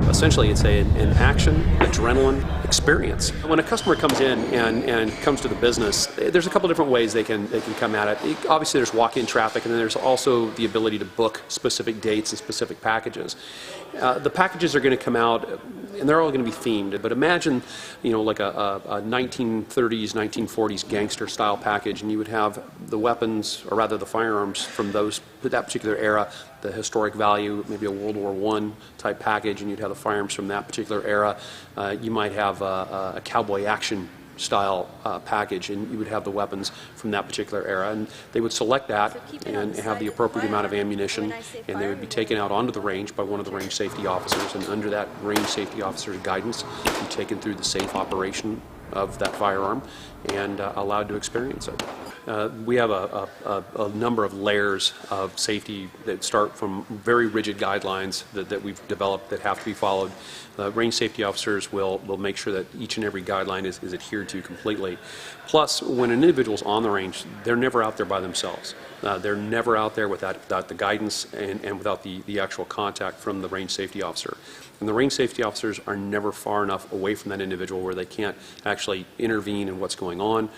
Essentially, it's an action, adrenaline experience. When a customer comes in and comes to the business, there's a couple different ways they can come at it. Obviously, there's walk-in traffic, and then there's also the ability to book specific dates and specific packages. The packages are going to come out, and they're all going to be themed. But imagine, like a 1930s, 1940s gangster-style package, and you would have the weapons, or rather the firearms from that particular era, the historic value, maybe a World War I type package, and you'd have the firearms from that particular era. You might have a cowboy action style package, and you would have the weapons from that particular era, and they would select that and have the appropriate amount of ammunition, and they would be taken out onto the range by one of the range safety officers, and under that range safety officer's guidance, be taken through the safe operation of that firearm and allowed to experience it. We have a number of layers of safety that start from very rigid guidelines that we've developed that have to be followed. Range safety officers will make sure that each and every guideline is adhered to completely. Plus, when an individual's on the range, they're never out there by themselves. They're never out there without the guidance and without the actual contact from the range safety officer. And the range safety officers are never far enough away from that individual where they can't actually intervene in what's going on,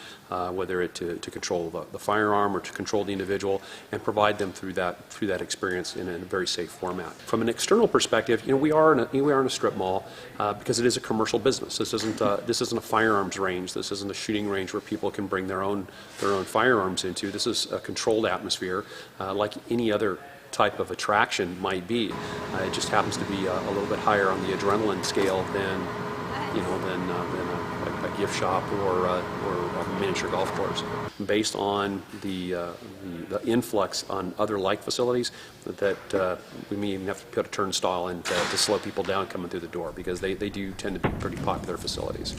whether it to control the firearm or to control the individual, and provide them through that experience in a very safe format. From an external perspective, we are in a strip mall because it is a commercial business. This isn't a firearms range. This isn't a shooting range where people can bring their own firearms into. This is a controlled atmosphere like any other type of attraction might be. It just happens to be a little bit higher on the adrenaline scale than a gift shop or a miniature golf course. Based on the influx on other like facilities, that we may even have to put a turnstile in to slow people down coming through the door, because they do tend to be pretty popular facilities.